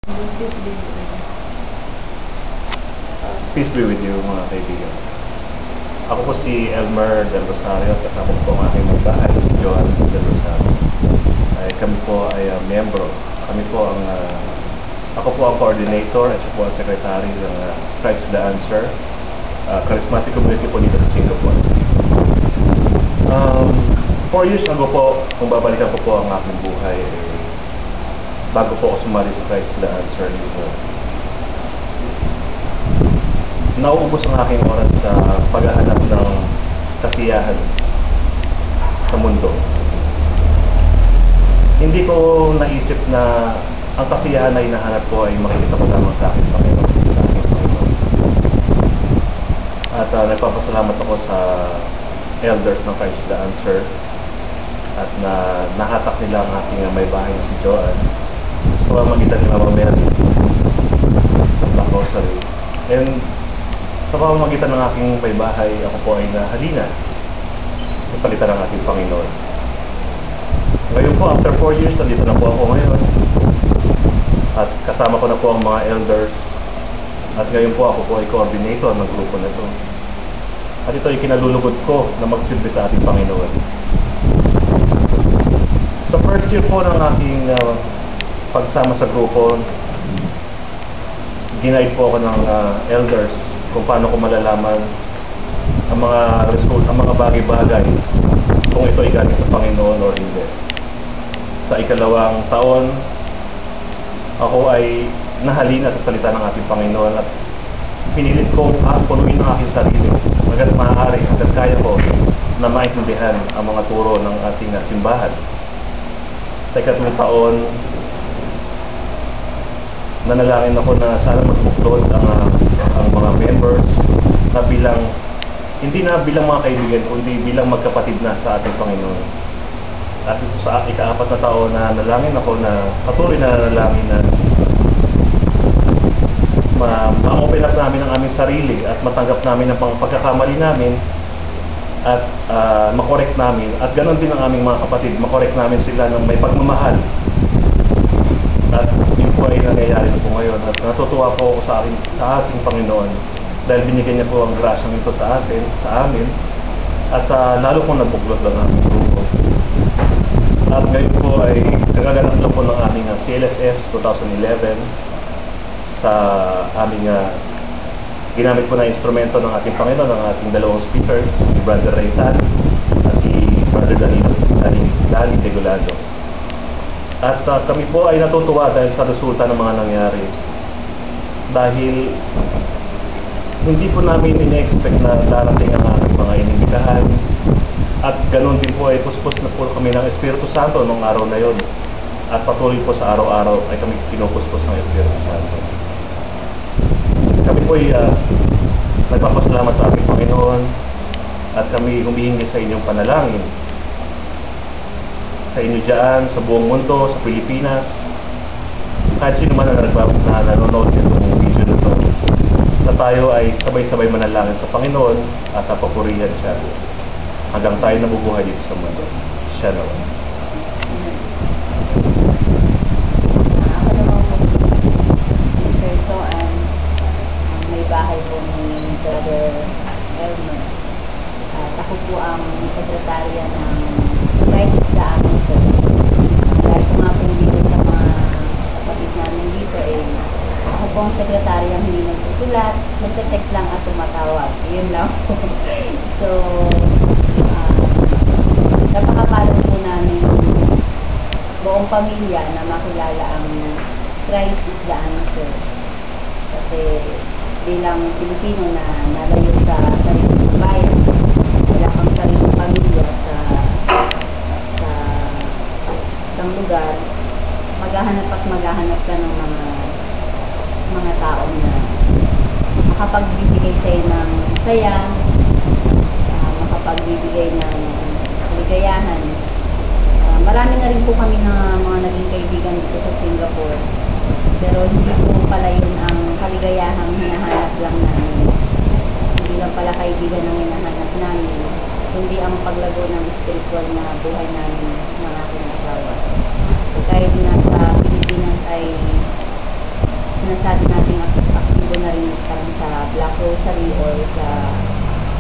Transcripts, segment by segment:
Peace be with you, mga kaibigan. Ako po si Elmer Del Rosario, kasama ko po ang aking magbahay, si Joan Del Rosario. Kami po ay miyembro. Ako po ang coordinator at siya po ang secretary ng Christ the Answer, charismatic community po dito sa Singapore. 4 years ago po, kung babalikan ko po ang aking buhay, bago po ako sumali sa Christ the Answer dito, nauubos ang aking oras sa paghahanap ng kasiyahan sa mundo. Hindi ko naisip na ang kasiyahan na hinahanap ko ay makikita ko lamang sa aking Panginoon. At nagpapasalamat ako sa elders ng Christ the Answer at nahatak nila ang aking may bahay na si Joan. So, magitan nila mamaya sa Black Rosary. And sa pamamagitan ng aking may bahay, ako po ay nahalina sa salita ng ating Panginoon. Ngayon po, after 4 years, nandito na po ako ngayon. At kasama ko na po ang mga elders. At ngayon po, ako po ay coordinator ng grupo na ito. At ito ay kinalulugod ko na magsilbi sa ating Panginoon. Sa first year po ng aking pagsama sa grupo, ginaid po ako ng elders kung paano ko malalaman ang mga bagay-bagay kung ito ay galing sa Panginoon o hindi. Sa ikalawang taon, ako ay nahalina sa salita ng ating Panginoon at pinilit ko punuin ang aking sarili hanggat maaari, hanggat kaya ko na maintindihan ang mga turo ng ating simbahan. Sa ikatlong taon, nanalangin ako na sana magbuklod ang mga members na hindi na bilang mga kaibigan, kundi bilang magkapatid na sa ating Panginoon. At ito sa ika-4 na taon na nalangin ako na patuloy na nalangin na ma-open up namin ang aming sarili at matanggap namin ang pagkakamali namin at makorek namin. At ganoon din ang aming mga kapatid, makorek namin sila ng may pagmamahal. At yun po ay nangyayari na po ngayon. At natutuwa po ako sa ating Panginoon dahil binigyan niya po ang grasyang ito sa amin. At lalo kong nabuklod ang aming grupo. At ngayon po ay kagaganap lang po ng aming CLSS 2011 sa aming ginamit po na instrumento ng ating Panginoon, ng ating dalawang speakers, si Brother Raytan at si Brother Dali Degolado. At kami po ay natutuwa dahil sa resulta ng mga nangyari. Dahil hindi po namin in-expect na darating ang ating mga inimbitahan. At ganoon din po ay puspos na po kami ng Espiritu Santo nung araw na yon. At patuloy po sa araw-araw ay kami pinupuspos ng Espiritu Santo. Kami po ay nagpapasalamat sa ating Panginoon at kami humihingi sa inyong panalangin. Sa inyo dyan, sa buong mundo, sa Pilipinas, kahit sino man na nanonood nitong video na ito, na tayo ay sabay-sabay manalangin sa Panginoon at papurihan siya hanggang tayo nabubuhay dito sa mundo. Siya naman. Ako naman po si Sir Joan, may bahay po ni Brother Elmer. At ako po ang sekretarya ng Christ the Answer. Dahil kung nga po dito sa mga kapatid namin dito, ako po ang sekretarya hindi nagsusulat, nagte-text lang at tumatawag. Yun lang po. So, napakapalad po namin buong pamilya na makilala ang Christ is the Answer. Kasi bilang Pilipino na nalayo sa sariling bayan, wala kang sariling pamilya sa isang lugar, maghahanap ka ng mga taong na makapagbibigay sa'yo ng saya, makapagbibigay ng kaligayahan. Marami na rin po kami na mga naging kaibigan dito sa Singapore. Pero hindi po pala yun ang kaligayahang hinahanap lang namin. Hindi lang pala kaibigan ang hinahanap namin, kundi ang paglago ng spiritual na buhay namin ng aking asawa. Kahit nasa Pilipinas ay sinasabi natin aktibo na rin parang sa Black Rosary or sa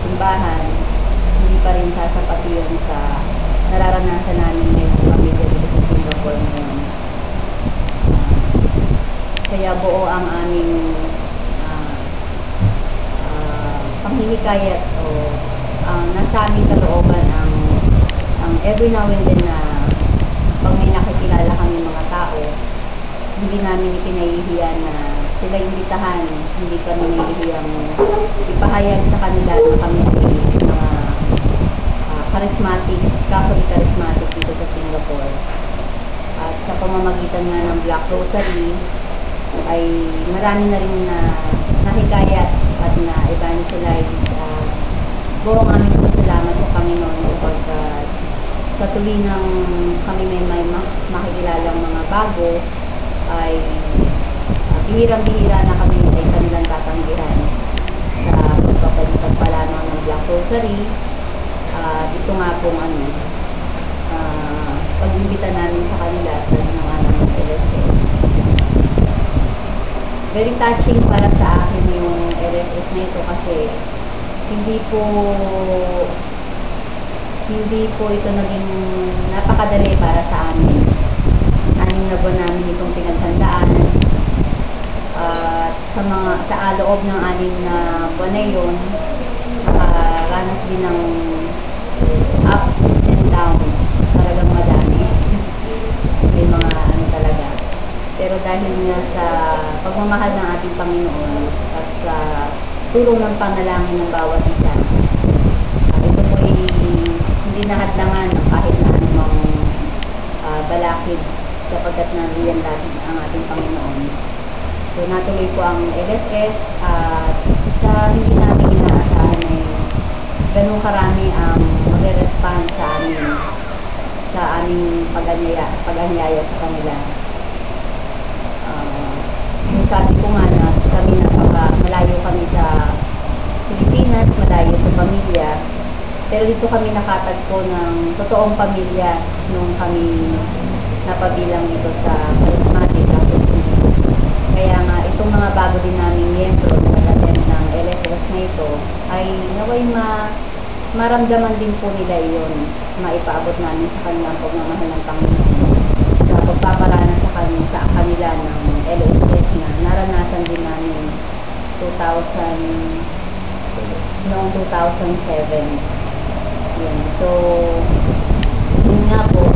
simbahan, hindi pa rin sasapat yun sa nararanasan namin ngayong pamilya dito sa Singapore ngayon. Kaya buo ang aming panghinikayat o nasa aming kalooban ang every now and then na pag may nakikilala kami mga tao, hindi namin ipinahihiya na sila imbitahan, hindi kami nahihiyang ipahayag sa kanila na kami ay mga charismatic, Catholic charismatic dito sa Singapore. At sa pamamagitan nga ng Black Rosary ay marami na rin na nahikayat at na evangelize. Buong aming pasalamat sa Panginoon kapag sa tuloy ng kami may makikilalang mga bago ay bihirang-bihira na kami ay kanilang tatanggihan sa pagpapalano ng Black Rosary. Ito nga pong pag-imbita namin sa kanila sa ng aming LSS. Very touching para sa akin yung LSS na ito kasi hindi po ito naging napakadali para sa amin. 6 na buwan namin itong pinaghandaan. Sa loob ng 6 na buwan na yun, nakaranas din ng ups and downs. Talagang madami. May mga talaga. Pero dahil nga sa pagmamahal ng ating Panginoon at sa tulong ng panalangin ng bawat isa, ito po ay hindi nahadlangan ng kahit na anumang balakid sapagkat nandiyan natin ang ating Panginoon. So natuloy po ang LSS at sa hindi namin inaasahan ay ganun karami ang magre-respond sa aming pag-anyaya sa kanila. Yung sabi ko nga na kami malayo kami sa Pilipinas, malayo sa pamilya, pero dito kami nakatagpo ng totoong pamilya nung kami napabilang dito sa charismatic. Kaya nga itong mga bago din namin miyembro sa attend ng LSS na ito ay naway maramdaman din po nila iyon, maipaabot namin sa kanilang pagmamahal ng Panginoon sa pagpaparana sa kanila ng LSS na naranasan din namin noong 2007. Yun. So, yun nga po,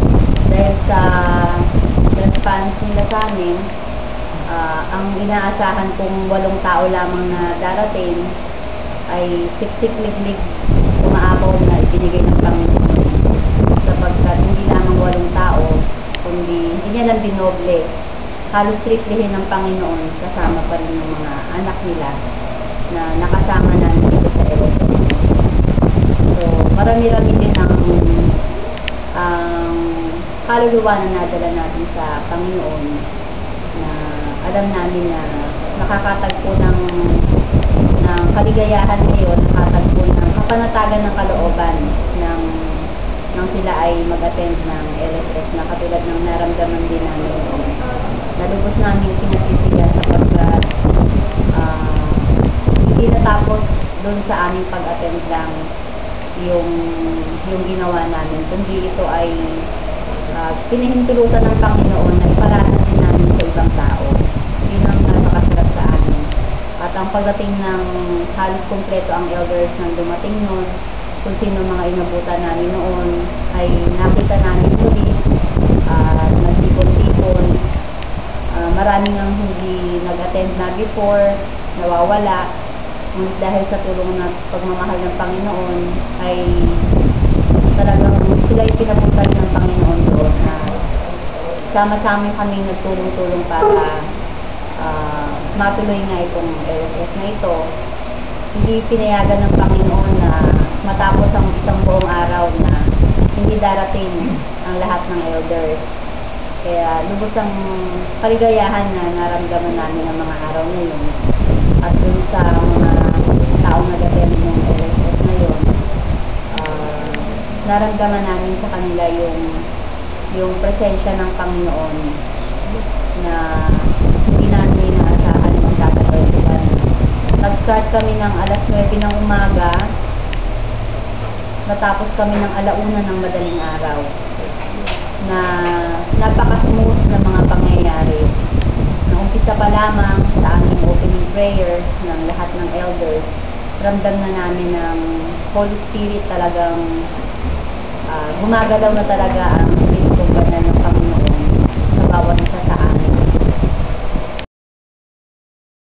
dahil sa response nila sa amin, ang inaasahan kong 8 tao lamang na darating ay siksik-liglig umaapaw na ibinigay ng Panginoon sapagkat hindi lamang 8 tao kundi hindi niya lang dinoble, halos triplihin ng Panginoon kasama pa rin yung mga anak nila na nakasama na dito sa LSS. So marami-rami din ang kaluluwa na nadala natin sa Panginoon na alam namin na nakakatagpo ng kaligayahan ngayon, nakatagpo ng kapanatagan ng kalooban ng sila ay mag-attend ng LSS na katulad ng naramdaman din namin noon. Nalubos namin pinagtitigan sapagkat hindi natapos doon sa aming pag-attend lang yung ginawa namin, kundi ito ay pinahintulutan ng Panginoon na iparanas din namin sa ibang tao. Yun ang napakasarap sa amin. At ang pagdating ng halos kompleto ang elders nang dumating noon, kung sino mga inabutan namin noon, ay nakita namin muli, nagtipon-tipon. Maraming ang hindi nag-attend na before, nawawala. Ngunit dahil sa tulong ng pagmamahal ng Panginoon, ay talagang sila yung pinapunta ng Panginoon doon na sama-sama kami nagtulong-tulong para matuloy nga itong LSS na ito. Hindi pinayagan ng Panginoon na matapos ang isang buong araw na hindi darating ang lahat ng elders. Kaya lubos ang kaligayahan na naramdaman namin ng mga araw na yun. At dun sa mga taong nag-attend ng LSS na yun, naramdaman namin sa kanila yung presensya ng Panginoon na hindi namin inaasahan kami ng alas 9 ng umaga, natapos kami ng 1:00 ng madaling araw, na napaka-smooth na mga pangyayari. Naumpisa pa lamang sa aming opening prayer ng lahat ng elders, ramdam na namin ng Holy Spirit talagang gumagalaw na talaga ang